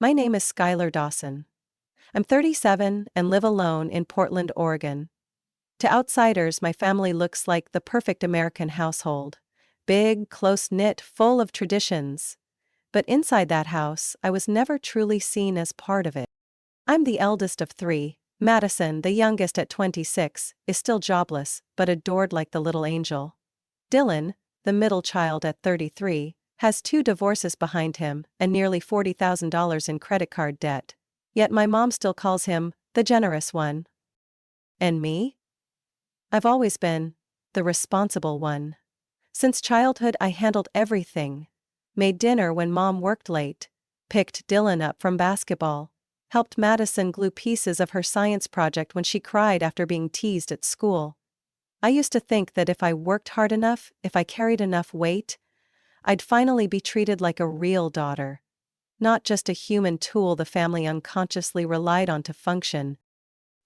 My name is Skylar Dawson. I'm 37 and live alone in Portland, Oregon. To outsiders, my family looks like the perfect American household. Big, close-knit, full of traditions. But inside that house, I was never truly seen as part of it. I'm the eldest of three. Madison, the youngest at 26, is still jobless, but adored like the little angel. Dylan, the middle child at 33, has 2 divorces behind him and nearly $40,000 in credit card debt. Yet my mom still calls him the generous one. And me? I've always been the responsible one. Since childhood, I handled everything. Made dinner when mom worked late, picked Dylan up from basketball, helped Madison glue pieces of her science project when she cried after being teased at school. I used to think that if I worked hard enough, if I carried enough weight, I'd finally be treated like a real daughter. Not just a human tool the family unconsciously relied on to function.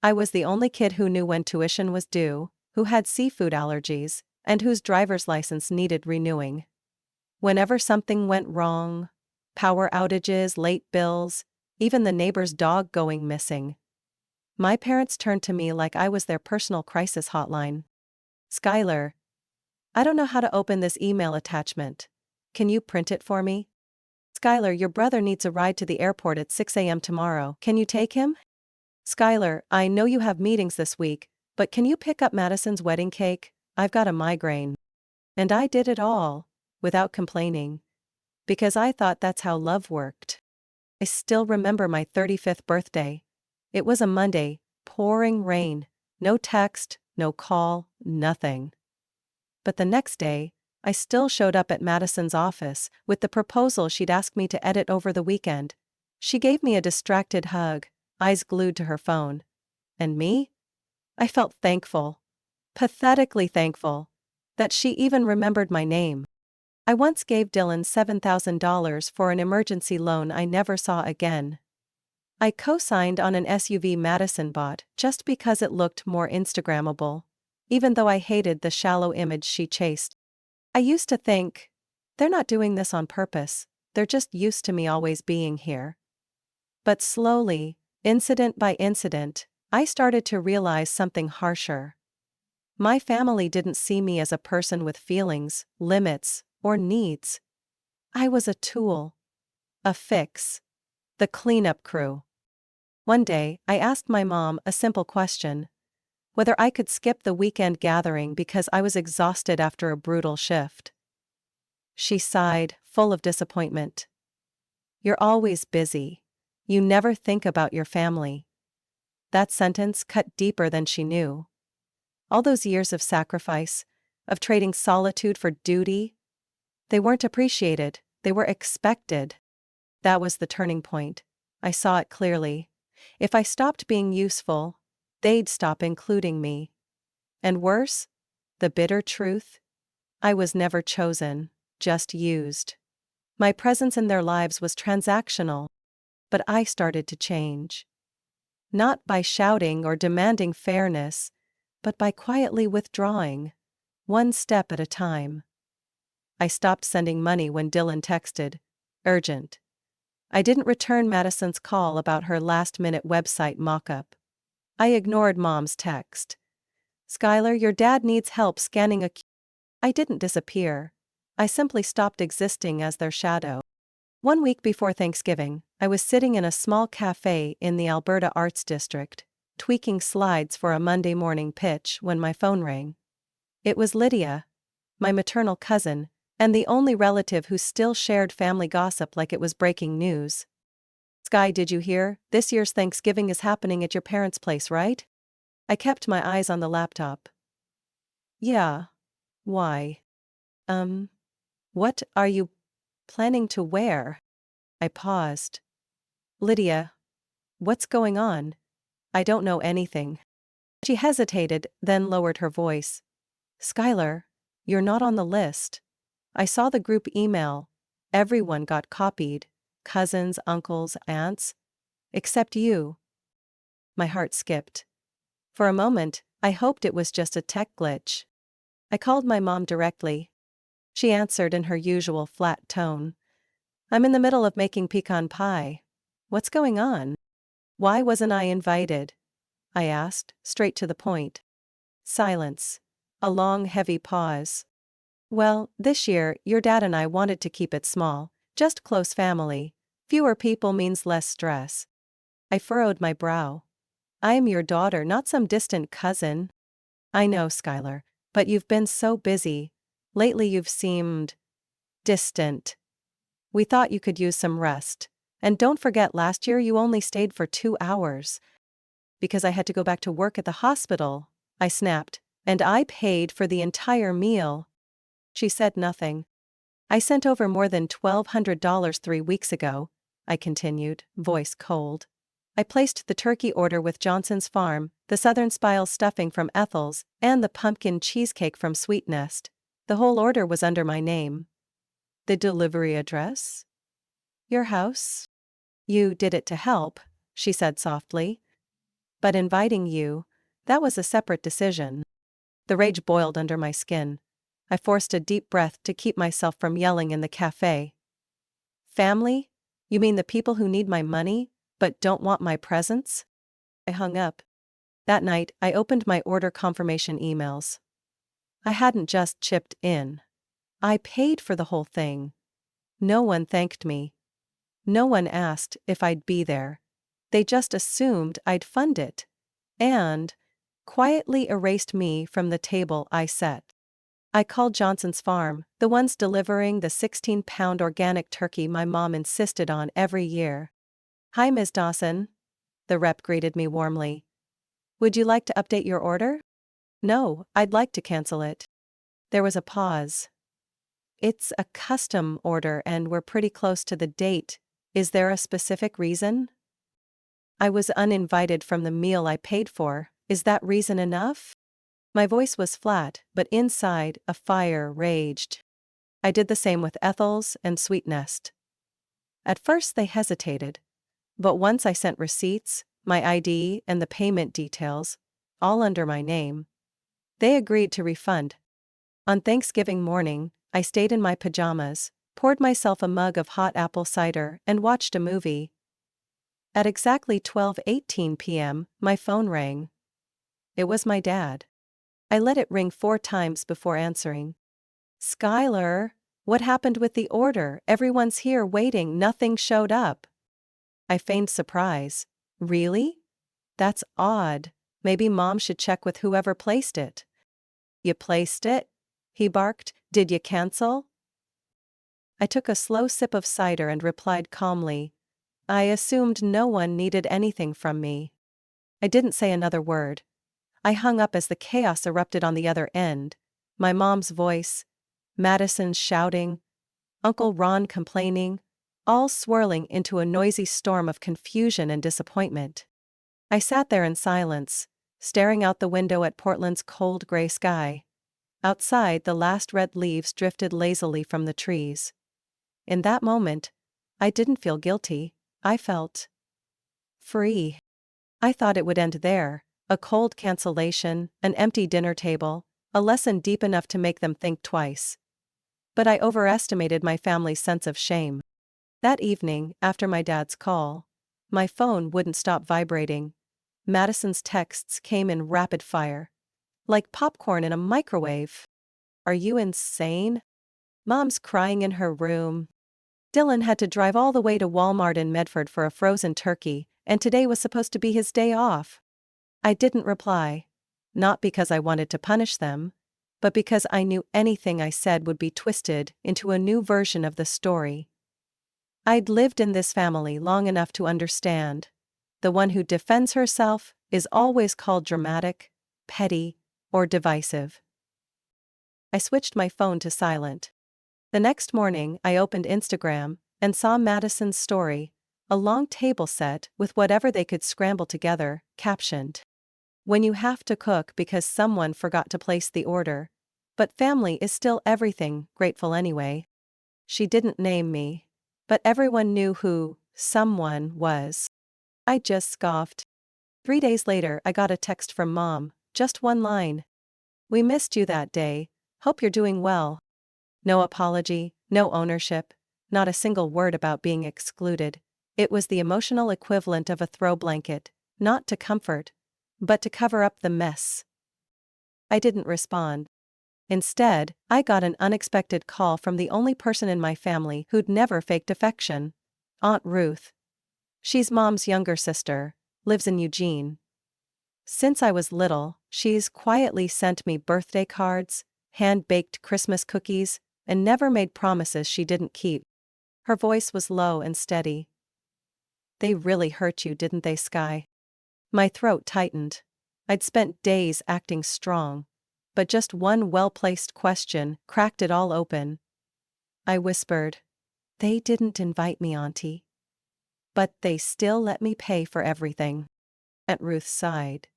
I was the only kid who knew when tuition was due, who had seafood allergies, and whose driver's license needed renewing. Whenever something went wrong, power outages, late bills, even the neighbor's dog going missing, my parents turned to me like I was their personal crisis hotline. Skylar, I don't know how to open this email attachment. Can you print it for me? Skylar, your brother needs a ride to the airport at 6 a.m. tomorrow. Can you take him? Skylar, I know you have meetings this week, but can you pick up Madison's wedding cake? I've got a migraine. And I did it all, without complaining. Because I thought that's how love worked. I still remember my 35th birthday. It was a Monday, pouring rain, no text, no call, nothing. But the next day, I still showed up at Madison's office with the proposal she'd asked me to edit over the weekend. She gave me a distracted hug, eyes glued to her phone. And me? I felt thankful. Pathetically thankful. That she even remembered my name. I once gave Dylan $7,000 for an emergency loan I never saw again. I co-signed on an SUV Madison bought just because it looked more Instagrammable, even though I hated the shallow image she chased. I used to think, they're not doing this on purpose, they're just used to me always being here. But slowly, incident by incident, I started to realize something harsher. My family didn't see me as a person with feelings, limits, or needs. I was a tool. A fix. The cleanup crew. One day, I asked my mom a simple question. Whether I could skip the weekend gathering because I was exhausted after a brutal shift. She sighed, full of disappointment. You're always busy. You never think about your family. That sentence cut deeper than she knew. All those years of sacrifice, of trading solitude for duty, they weren't appreciated, they were expected. That was the turning point. I saw it clearly. If I stopped being useful, they'd stop including me. And worse, the bitter truth, I was never chosen, just used. My presence in their lives was transactional, but I started to change. Not by shouting or demanding fairness, but by quietly withdrawing, one step at a time. I stopped sending money when Dylan texted, urgent. I didn't return Madison's call about her last-minute website mock-up. I ignored Mom's text. Skylar, your dad needs help scanning a... I didn't disappear. I simply stopped existing as their shadow. 1 week before Thanksgiving, I was sitting in a small cafe in the Alberta Arts District, tweaking slides for a Monday morning pitch when my phone rang. It was Lydia, my maternal cousin, and the only relative who still shared family gossip like it was breaking news. Sky, did you hear? This year's Thanksgiving is happening at your parents' place, right? I kept my eyes on the laptop. Yeah. Why? What are you planning to wear? I paused. Lydia, what's going on? I don't know anything. She hesitated, then lowered her voice. Skylar, you're not on the list. I saw the group email. Everyone got copied. Cousins, uncles, aunts. Except you. My heart skipped. For a moment, I hoped it was just a tech glitch. I called my mom directly. She answered in her usual flat tone. I'm in the middle of making pecan pie. What's going on? Why wasn't I invited? I asked, straight to the point. Silence. A long, heavy pause. Well, this year, your dad and I wanted to keep it small, just close family. Fewer people means less stress. I furrowed my brow. I am your daughter, not some distant cousin. I know, Skylar, but you've been so busy. Lately you've seemed distant. We thought you could use some rest. And don't forget, last year you only stayed for 2 hours. Because I had to go back to work at the hospital, I snapped, and I paid for the entire meal. She said nothing. I sent over more than $1,200 3 weeks ago, I continued, voice cold. I placed the turkey order with Johnson's Farm, the Southern Spile stuffing from Ethel's, and the pumpkin cheesecake from Sweet Nest. The whole order was under my name. The delivery address? Your house? You did it to help, she said softly. But inviting you, that was a separate decision. The rage boiled under my skin. I forced a deep breath to keep myself from yelling in the cafe. Family? You mean the people who need my money, but don't want my presence? I hung up. That night, I opened my order confirmation emails. I hadn't just chipped in. I paid for the whole thing. No one thanked me. No one asked if I'd be there. They just assumed I'd fund it. And quietly erased me from the table I set. I called Johnson's Farm, the ones delivering the 16-pound organic turkey my mom insisted on every year. Hi, Ms. Dawson. The rep greeted me warmly. Would you like to update your order? No, I'd like to cancel it. There was a pause. It's a custom order and we're pretty close to the date. Is there a specific reason? I was uninvited from the meal I paid for. Is that reason enough? My voice was flat, but inside, a fire raged. I did the same with Ethel's and Sweet Nest. At first they hesitated. But once I sent receipts, my ID and the payment details, all under my name, they agreed to refund. On Thanksgiving morning, I stayed in my pajamas, poured myself a mug of hot apple cider, and watched a movie. At exactly 12:18 p.m., my phone rang. It was my dad. I let it ring 4 times before answering. Skylar, what happened with the order? Everyone's here waiting, nothing showed up. I feigned surprise. Really? That's odd. Maybe Mom should check with whoever placed it. You placed it? He barked. Did you cancel? I took a slow sip of cider and replied calmly. I assumed no one needed anything from me. I didn't say another word. I hung up as the chaos erupted on the other end. My mom's voice, Madison's shouting, Uncle Ron complaining, all swirling into a noisy storm of confusion and disappointment. I sat there in silence, staring out the window at Portland's cold gray sky. Outside, the last red leaves drifted lazily from the trees. In that moment, I didn't feel guilty. I felt free. I thought it would end there. A cold cancellation, an empty dinner table, a lesson deep enough to make them think twice. But I overestimated my family's sense of shame. That evening, after my dad's call, my phone wouldn't stop vibrating. Madison's texts came in rapid fire. Like popcorn in a microwave. Are you insane? Mom's crying in her room. Dylan had to drive all the way to Walmart in Medford for a frozen turkey, and today was supposed to be his day off. I didn't reply. Not because I wanted to punish them, but because I knew anything I said would be twisted into a new version of the story. I'd lived in this family long enough to understand. The one who defends herself is always called dramatic, petty, or divisive. I switched my phone to silent. The next morning, I opened Instagram and saw Madison's story, a long table set with whatever they could scramble together, captioned. When you have to cook because someone forgot to place the order. But family is still everything, grateful anyway. She didn't name me. But everyone knew who someone was. I just scoffed. 3 days later, I got a text from Mom, just one line. We missed you that day, hope you're doing well. No apology, no ownership, not a single word about being excluded. It was the emotional equivalent of a throw blanket, not to comfort, but to cover up the mess. I didn't respond. Instead, I got an unexpected call from the only person in my family who'd never faked affection. Aunt Ruth. She's Mom's younger sister, lives in Eugene. Since I was little, she's quietly sent me birthday cards, hand-baked Christmas cookies, and never made promises she didn't keep. Her voice was low and steady. "They really hurt you, didn't they, Sky?" My throat tightened. I'd spent days acting strong, but just one well-placed question cracked it all open. I whispered, "They didn't invite me, Auntie. But they still let me pay for everything." Aunt Ruth sighed.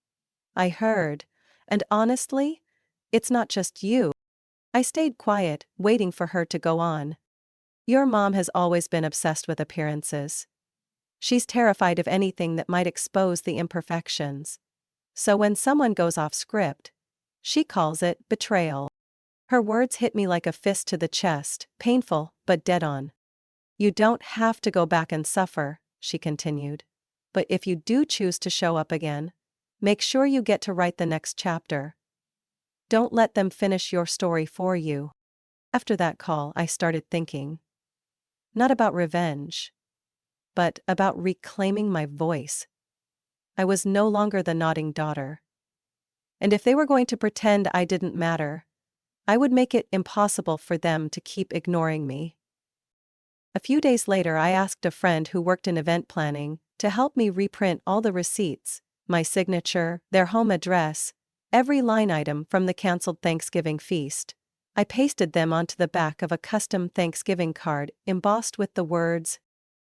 "I heard, and honestly, it's not just you." I stayed quiet, waiting for her to go on. "Your mom has always been obsessed with appearances. She's terrified of anything that might expose the imperfections. So when someone goes off script, she calls it betrayal." Her words hit me like a fist to the chest, painful, but dead on. "You don't have to go back and suffer," she continued. "But if you do choose to show up again, make sure you get to write the next chapter. Don't let them finish your story for you." After that call, I started thinking. Not about revenge, but about reclaiming my voice. I was no longer the nodding daughter. And if they were going to pretend I didn't matter, I would make it impossible for them to keep ignoring me. A few days later, I asked a friend who worked in event planning to help me reprint all the receipts, my signature, their home address, every line item from the canceled Thanksgiving feast. I pasted them onto the back of a custom Thanksgiving card embossed with the words,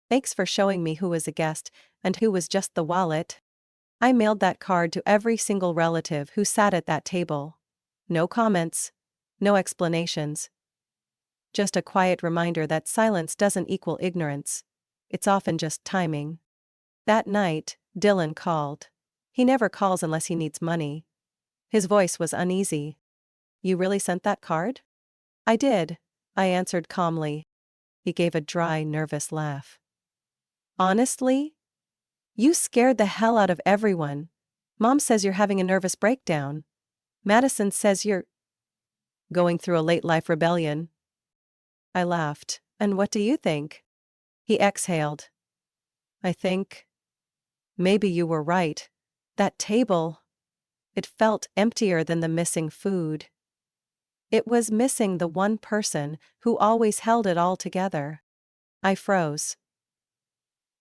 "Thanks for showing me who was a guest and who was just the wallet." I mailed that card to every single relative who sat at that table. No comments, no explanations. Just a quiet reminder that silence doesn't equal ignorance. It's often just timing. That night, Dylan called. He never calls unless he needs money. His voice was uneasy. "You really sent that card?" "I did," I answered calmly. He gave a dry, nervous laugh. "Honestly? You scared the hell out of everyone. Mom says you're having a nervous breakdown. Madison says you're going through a late-life rebellion." I laughed. "And what do you think?" He exhaled. "I think maybe you were right. That table, it felt emptier than the missing food. It was missing the one person who always held it all together." I froze.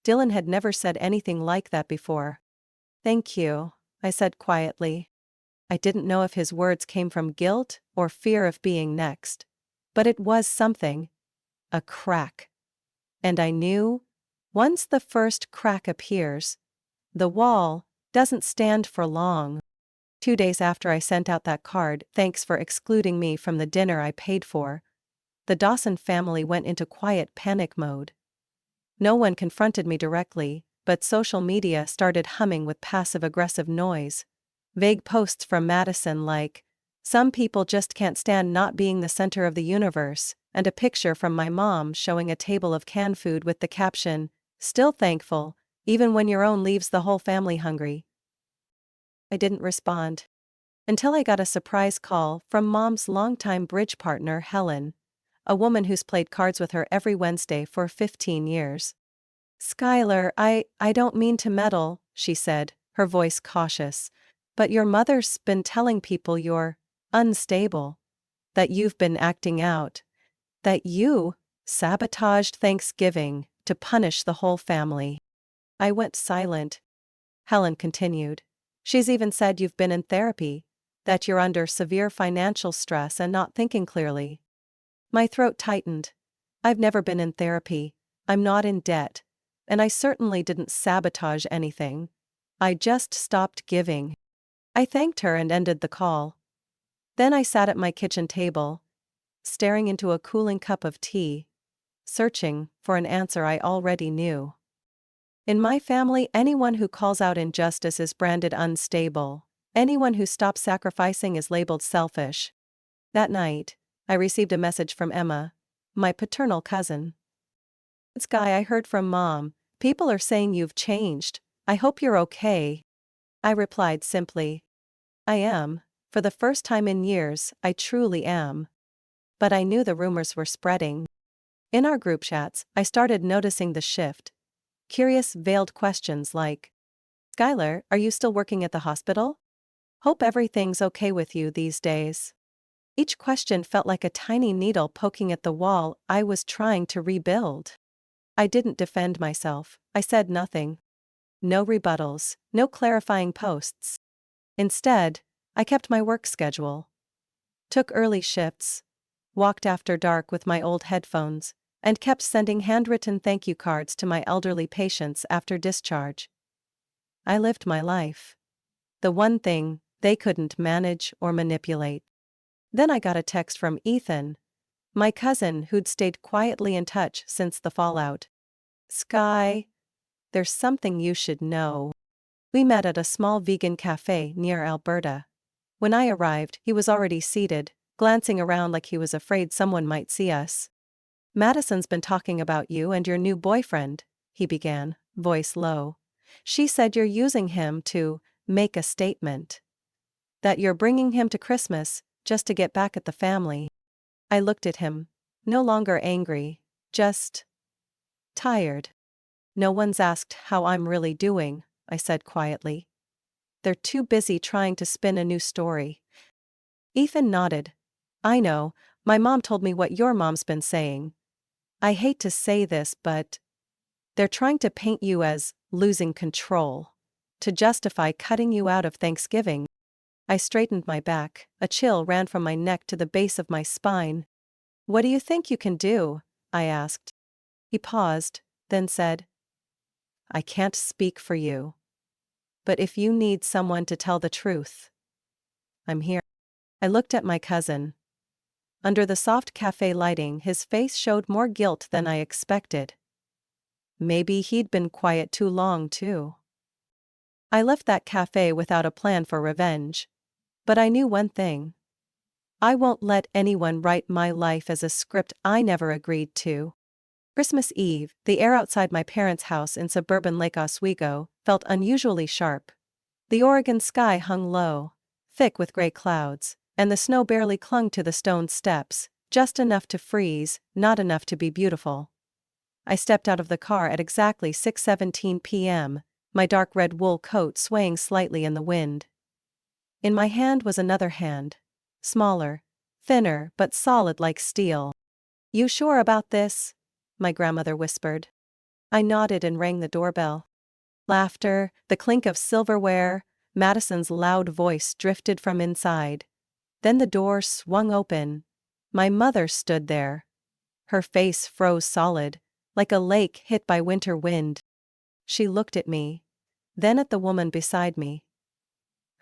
Dylan had never said anything like that before. "Thank you," I said quietly. I didn't know if his words came from guilt or fear of being next. But it was something. A crack. And I knew, once the first crack appears, the wall doesn't stand for long. 2 days after I sent out that card, "Thanks for excluding me from the dinner I paid for," the Dawson family went into quiet panic mode. No one confronted me directly, but social media started humming with passive-aggressive noise. Vague posts from Madison like, "Some people just can't stand not being the center of the universe," and a picture from my mom showing a table of canned food with the caption, "Still thankful, even when your own leaves the whole family hungry." I didn't respond. Until I got a surprise call from Mom's longtime bridge partner, Helen, a woman who's played cards with her every Wednesday for 15 years. "Skylar, I don't mean to meddle," she said, her voice cautious, "but your mother's been telling people you're unstable, that you've been acting out, that you sabotaged Thanksgiving to punish the whole family." I went silent. Helen continued. "She's even said you've been in therapy, that you're under severe financial stress and not thinking clearly." My throat tightened. I've never been in therapy, I'm not in debt, and I certainly didn't sabotage anything. I just stopped giving. I thanked her and ended the call. Then I sat at my kitchen table, staring into a cooling cup of tea, searching for an answer I already knew. In my family, anyone who calls out injustice is branded unstable. Anyone who stops sacrificing is labeled selfish. That night, I received a message from Emma, my paternal cousin. "It's Guy, I heard from Mom. People are saying you've changed. I hope you're okay. I replied simply. I am. For the first time in years, I truly am. But I knew the rumors were spreading. In our group chats, I started noticing the shift. Curious, veiled questions like, Skylar, are you still working at the hospital? Hope everything's okay with you these days. Each question felt like a tiny needle poking at the wall I was trying to rebuild. I didn't defend myself. I said nothing. No rebuttals, no clarifying posts. Instead, I kept my work schedule. Took early shifts. Walked after dark with my old headphones, and kept sending handwritten thank you cards to my elderly patients after discharge. I lived my life. The one thing they couldn't manage or manipulate. Then I got a text from Ethan, my cousin who'd stayed quietly in touch since the fallout. Sky, there's something you should know. We met at a small vegan cafe near Alberta. When I arrived, he was already seated, glancing around like he was afraid someone might see us. Madison's been talking about you and your new boyfriend, he began, voice low. She said you're using him to make a statement. That you're bringing him to Christmas just to get back at the family. I looked at him, no longer angry, just tired. No one's asked how I'm really doing, I said quietly. They're too busy trying to spin a new story. Ethan nodded. I know, my mom told me what your mom's been saying. I hate to say this, but they're trying to paint you as losing control, to justify cutting you out of Thanksgiving. I straightened my back, a chill ran from my neck to the base of my spine. What do you think you can do? I asked. He paused, then said, I can't speak for you. But if you need someone to tell the truth, I'm here. I looked at my cousin. Under the soft cafe lighting, his face showed more guilt than I expected. Maybe he'd been quiet too long, too. I left that cafe without a plan for revenge. But I knew one thing. I won't let anyone write my life as a script I never agreed to. Christmas Eve, the air outside my parents' house in suburban Lake Oswego felt unusually sharp. The Oregon sky hung low, thick with gray clouds, and the snow barely clung to the stone steps, just enough to freeze, not enough to be beautiful. I stepped out of the car at exactly 6:17 p.m., my dark red wool coat swaying slightly in the wind. In my hand was another hand. Smaller, thinner but solid like steel. You sure about this? My grandmother whispered. I nodded and rang the doorbell. Laughter, the clink of silverware, Madison's loud voice drifted from inside. Then the door swung open. My mother stood there. Her face froze solid, like a lake hit by winter wind. She looked at me, then at the woman beside me.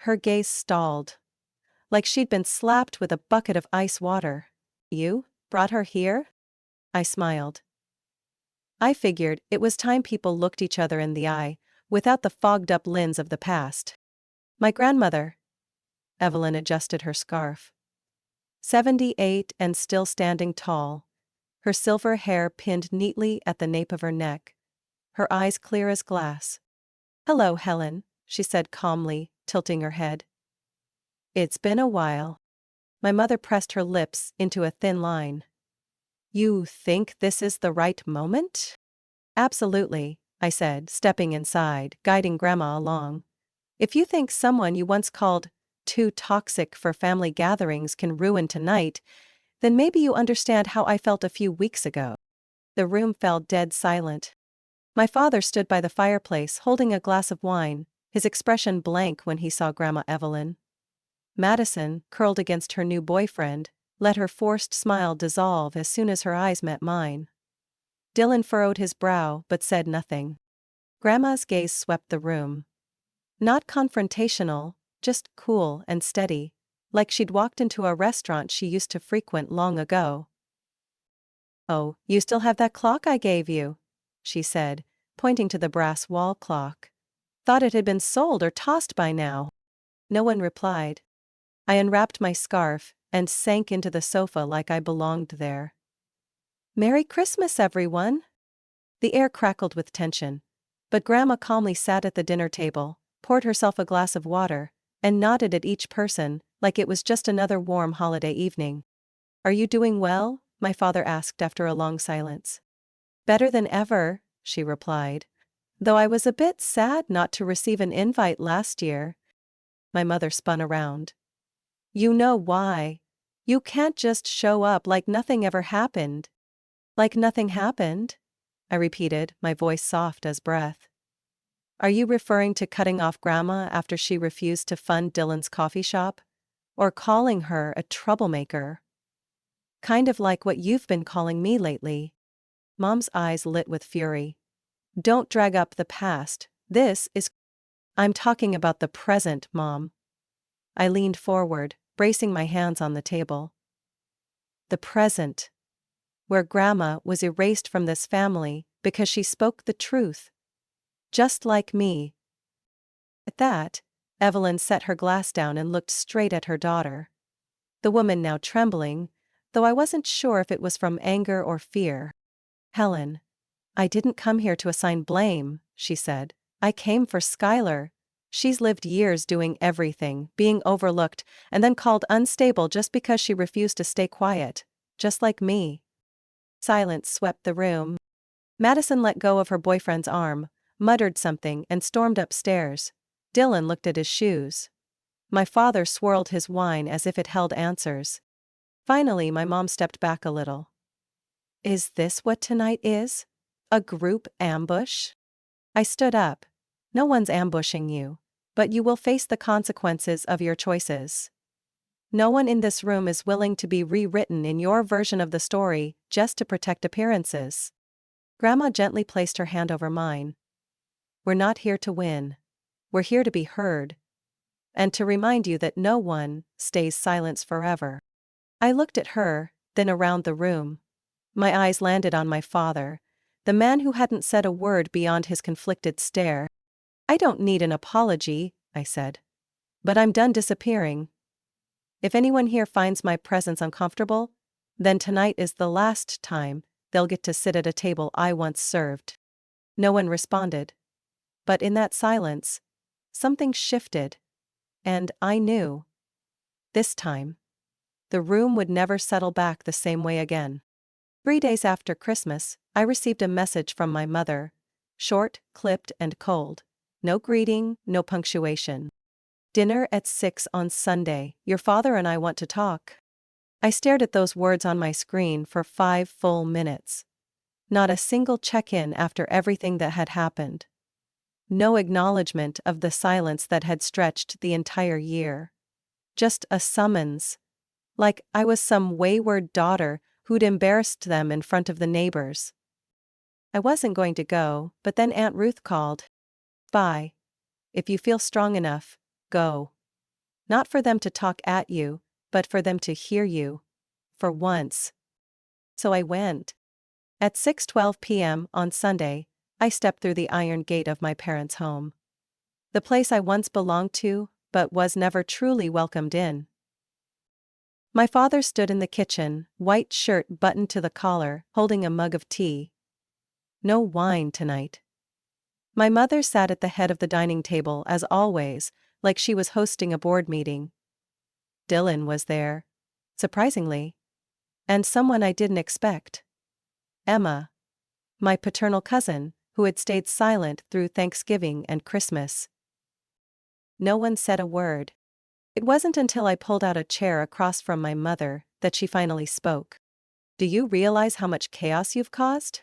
Her gaze stalled, like she'd been slapped with a bucket of ice water. You brought her here? I smiled. I figured it was time people looked each other in the eye, without the fogged-up lens of the past. My grandmother. Evelyn adjusted her scarf. 78 and still standing tall. Her silver hair pinned neatly at the nape of her neck. Her eyes clear as glass. Hello, Helen, she said calmly, tilting her head. It's been a while. My mother pressed her lips into a thin line. You think this is the right moment? Absolutely, I said, stepping inside, guiding Grandma along. If you think someone you once called too toxic for family gatherings can ruin tonight, then maybe you understand how I felt a few weeks ago. The room fell dead silent. My father stood by the fireplace holding a glass of wine, his expression blank when he saw Grandma Evelyn. Madison, curled against her new boyfriend, let her forced smile dissolve as soon as her eyes met mine. Dylan furrowed his brow but said nothing. Grandma's gaze swept the room. Not confrontational, just cool and steady, like she'd walked into a restaurant she used to frequent long ago. Oh, you still have that clock I gave you, she said, pointing to the brass wall clock. Thought it had been sold or tossed by now. No one replied. I unwrapped my scarf and sank into the sofa like I belonged there. Merry Christmas, everyone! The air crackled with tension, But Grandma calmly sat at the dinner table, poured herself a glass of water, and nodded at each person, like it was just another warm holiday evening. "Are you doing well?" my father asked after a long silence. "Better than ever," she replied. "Though I was a bit sad not to receive an invite last year." My mother spun around. "You know why. You can't just show up like nothing ever happened." "Like nothing happened?" I repeated, my voice soft as breath. "Are you referring to cutting off Grandma after she refused to fund Dylan's coffee shop? Or calling her a troublemaker? Kind of like what you've been calling me lately." Mom's eyes lit with fury. "Don't drag up the past. This is—" "I'm talking about the present, Mom." I leaned forward, bracing my hands on the table. "The present. Where Grandma was erased from this family because she spoke the truth. Just like me." At that, Evelyn set her glass down and looked straight at her daughter. The woman now trembling, though I wasn't sure if it was from anger or fear. "Helen, I didn't come here to assign blame," she said. "I came for Skylar. She's lived years doing everything, being overlooked, and then called unstable just because she refused to stay quiet. Just like me." Silence swept the room. Madison let go of her boyfriend's arm, muttered something, and stormed upstairs. Dylan looked at his shoes. My father swirled his wine as if it held answers. Finally, my mom stepped back a little. "Is this what tonight is? A group ambush?" I stood up. "No one's ambushing you. But you will face the consequences of your choices. No one in this room is willing to be rewritten in your version of the story just to protect appearances." Grandma gently placed her hand over mine. "We're not here to win. We're here to be heard. And to remind you that no one stays silent forever." I looked at her, then around the room. My eyes landed on my father, the man who hadn't said a word beyond his conflicted stare. "I don't need an apology," I said. "But I'm done disappearing. If anyone here finds my presence uncomfortable, then tonight is the last time they'll get to sit at a table I once served." No one responded. But in that silence, something shifted, and I knew. This time, the room would never settle back the same way again. 3 days after Christmas, I received a message from my mother. Short, clipped, and cold. No greeting, no punctuation. "Dinner at 6 on Sunday. Your father and I want to talk." I stared at those words on my screen for 5 full minutes. Not a single check-in after everything that had happened. No acknowledgement of the silence that had stretched the entire year. Just a summons. Like I was some wayward daughter who'd embarrassed them in front of the neighbors. I wasn't going to go, but then Aunt Ruth called. "Bye. If you feel strong enough, go." Not for them to talk at you, but for them to hear you. For once. So I went. At 6:12 p.m. on Sunday, I stepped through the iron gate of my parents' home. The place I once belonged to, but was never truly welcomed in. My father stood in the kitchen, white shirt buttoned to the collar, holding a mug of tea. No wine tonight. My mother sat at the head of the dining table as always, like she was hosting a board meeting. Dylan was there. Surprisingly. And someone I didn't expect. Emma. My paternal cousin, who had stayed silent through Thanksgiving and Christmas. No one said a word. It wasn't until I pulled out a chair across from my mother that she finally spoke. "Do you realize how much chaos you've caused?"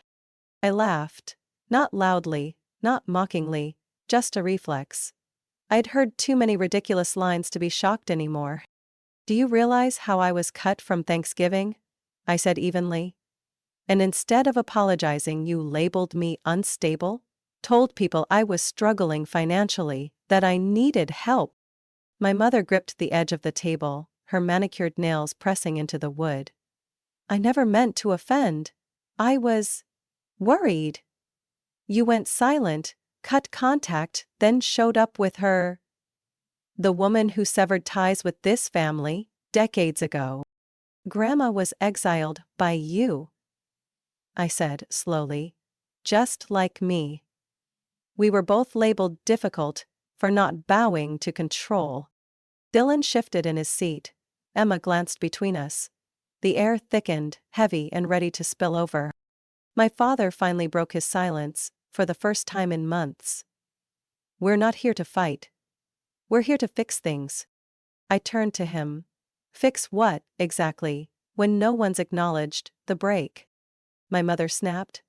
I laughed. Not loudly, not mockingly, just a reflex. I'd heard too many ridiculous lines to be shocked anymore. "Do you realize how I was cut from Thanksgiving?" I said evenly. "And instead of apologizing, you labeled me unstable? Told people I was struggling financially, that I needed help." My mother gripped the edge of the table, her manicured nails pressing into the wood. "I never meant to offend. I was worried. You went silent, cut contact, then showed up with her. The woman who severed ties with this family, decades ago. Grandma was exiled by you," I said slowly. "Just like me." We were both labeled difficult for not bowing to control. Dylan shifted in his seat. Emma glanced between us. The air thickened, heavy and ready to spill over. My father finally broke his silence, for the first time in months. "We're not here to fight. We're here to fix things." I turned to him. "Fix what, exactly, when no one's acknowledged the break?" My mother snapped.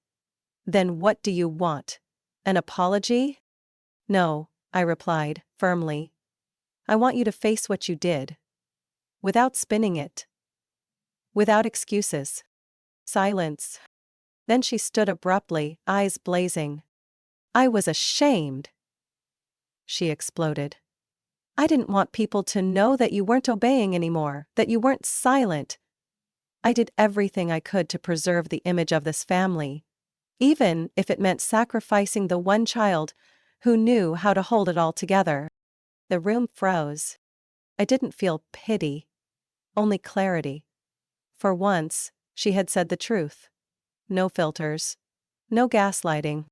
"Then what do you want? An apology?" "No," I replied, firmly. "I want you to face what you did. Without spinning it. Without excuses." Silence. Then she stood abruptly, eyes blazing. "I was ashamed," she exploded. "I didn't want people to know that you weren't obeying anymore, that you weren't silent. I did everything I could to preserve the image of this family, even if it meant sacrificing the one child who knew how to hold it all together." The room froze. I didn't feel pity, only clarity. For once, she had said the truth. No filters. No gaslighting.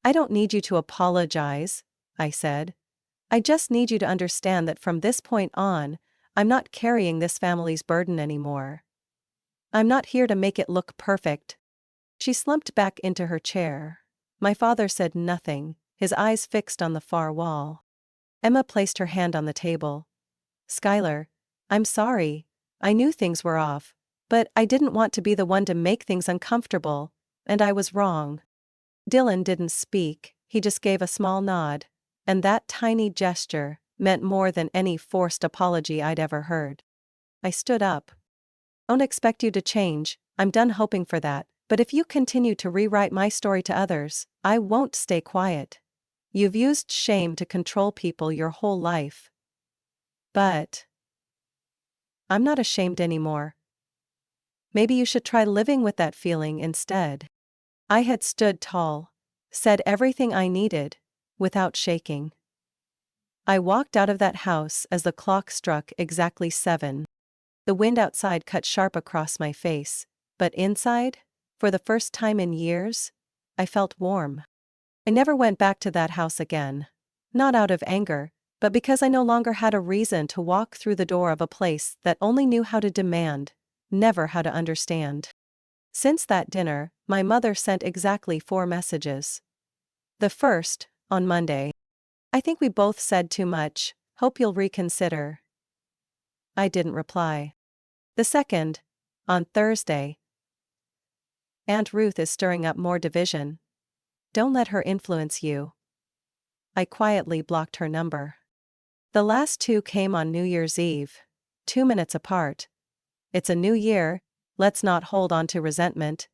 "I don't need you to apologize," I said. "I just need you to understand that from this point on, I'm not carrying this family's burden anymore. I'm not here to make it look perfect." She slumped back into her chair. My father said nothing, his eyes fixed on the far wall. Emma placed her hand on the table. "Skylar, I'm sorry. I knew things were off, but I didn't want to be the one to make things uncomfortable, and I was wrong." Dylan didn't speak, he just gave a small nod, and that tiny gesture meant more than any forced apology I'd ever heard. I stood up. "Don't expect you to change, I'm done hoping for that, but if you continue to rewrite my story to others, I won't stay quiet. You've used shame to control people your whole life. But I'm not ashamed anymore. Maybe you should try living with that feeling instead." I had stood tall, said everything I needed, without shaking. I walked out of that house as the clock struck exactly 7. The wind outside cut sharp across my face, but inside, for the first time in years, I felt warm. I never went back to that house again. Not out of anger, but because I no longer had a reason to walk through the door of a place that only knew how to demand, never how to understand. Since that dinner, my mother sent exactly 4 messages. The first, on Monday. "I think we both said too much, hope you'll reconsider." I didn't reply. The second, on Thursday. "Aunt Ruth is stirring up more division. Don't let her influence you." I quietly blocked her number. The last 2 came on New Year's Eve, 2 minutes apart. "It's a new year, let's not hold on to resentment.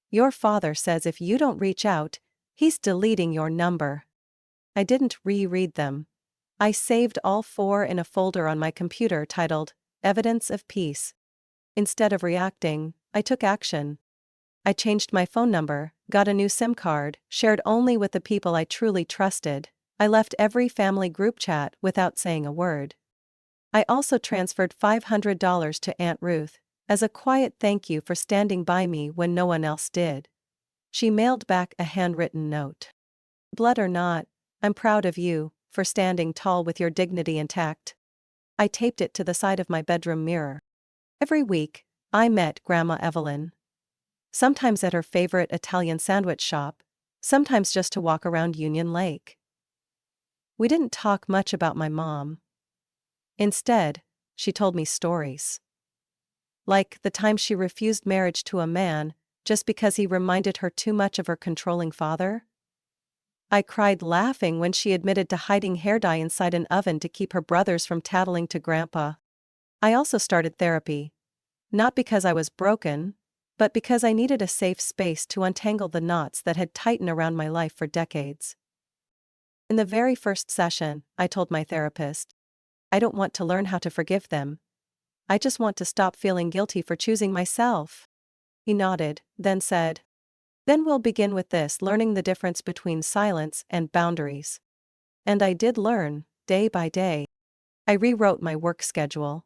Your father says if you don't reach out, he's deleting your number." I didn't reread them. I saved all 4 in a folder on my computer titled, "Evidence of Peace." Instead of reacting, I took action. I changed my phone number, got a new SIM card, shared only with the people I truly trusted. I left every family group chat without saying a word. I also transferred $500 to Aunt Ruth, as a quiet thank you for standing by me when no one else did. She mailed back a handwritten note. "Blood or not, I'm proud of you, for standing tall with your dignity intact." I taped it to the side of my bedroom mirror. Every week, I met Grandma Evelyn. Sometimes at her favorite Italian sandwich shop, sometimes just to walk around Union Lake. We didn't talk much about my mom. Instead, she told me stories. Like the time she refused marriage to a man just because he reminded her too much of her controlling father. I cried laughing when she admitted to hiding hair dye inside an oven to keep her brothers from tattling to Grandpa. I also started therapy. Not because I was broken, but because I needed a safe space to untangle the knots that had tightened around my life for decades. In the very first session, I told my therapist, "I don't want to learn how to forgive them. I just want to stop feeling guilty for choosing myself." He nodded, then said, "Then we'll begin with this, learning the difference between silence and boundaries." And I did learn, day by day. I rewrote my work schedule.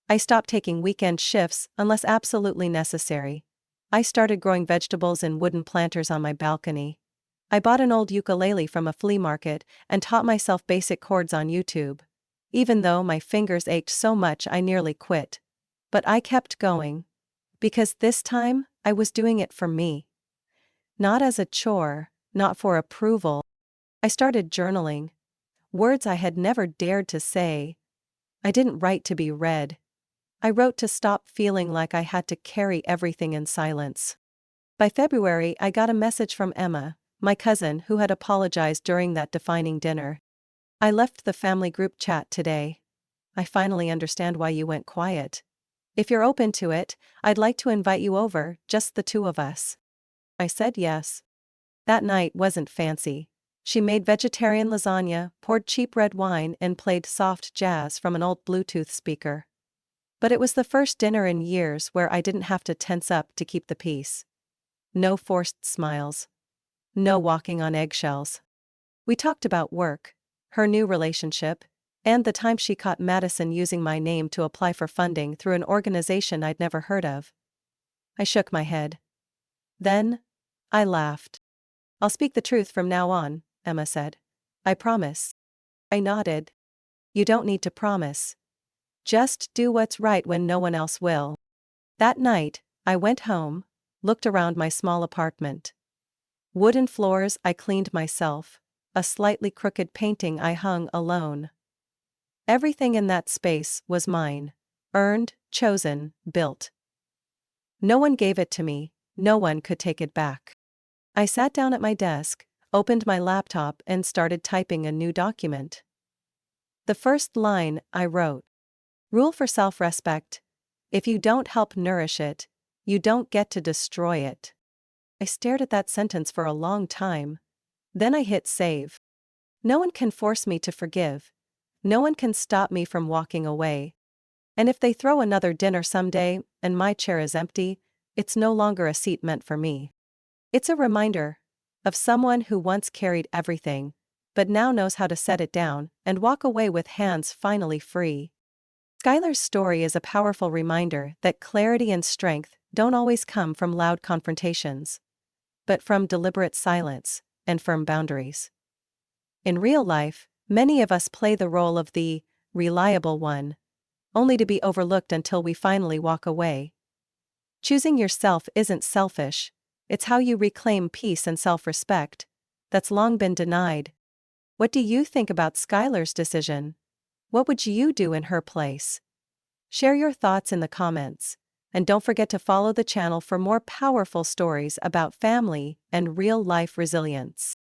I stopped taking weekend shifts unless absolutely necessary. I started growing vegetables in wooden planters on my balcony. I bought an old ukulele from a flea market and taught myself basic chords on YouTube. Even though my fingers ached so much I nearly quit. But I kept going. Because this time, I was doing it for me. Not as a chore, not for approval. I started journaling. Words I had never dared to say. I didn't write to be read. I wrote to stop feeling like I had to carry everything in silence. By February, I got a message from Emma, my cousin who had apologized during that defining dinner. I left the family group chat today. I finally understand why you went quiet. If you're open to it, I'd like to invite you over, just the two of us. I said yes. That night wasn't fancy. She made vegetarian lasagna, poured cheap red wine, and played soft jazz from an old Bluetooth speaker. But it was the first dinner in years where I didn't have to tense up to keep the peace. No forced smiles. No walking on eggshells. We talked about work, her new relationship, and the time she caught Madison using my name to apply for funding through an organization I'd never heard of. I shook my head. Then, I laughed. I'll speak the truth from now on, Emma said. I promise. I nodded. You don't need to promise. Just do what's right when no one else will. That night, I went home, looked around my small apartment. Wooden floors I cleaned myself, a slightly crooked painting I hung alone. Everything in that space was mine. Earned, chosen, built. No one gave it to me, no one could take it back. I sat down at my desk, opened my laptop and started typing a new document. The first line I wrote. Rule for self-respect. If you don't help nourish it, you don't get to destroy it. I stared at that sentence for a long time. Then I hit save. No one can force me to forgive. No one can stop me from walking away. And if they throw another dinner someday, and my chair is empty, it's no longer a seat meant for me. It's a reminder of someone who once carried everything, but now knows how to set it down and walk away with hands finally free. Skylar's story is a powerful reminder that clarity and strength don't always come from loud confrontations, but from deliberate silence and firm boundaries. In real life, many of us play the role of the reliable one, only to be overlooked until we finally walk away. Choosing yourself isn't selfish, it's how you reclaim peace and self-respect that's long been denied. What do you think about Skylar's decision? What would you do in her place? Share your thoughts in the comments, and don't forget to follow the channel for more powerful stories about family and real-life resilience.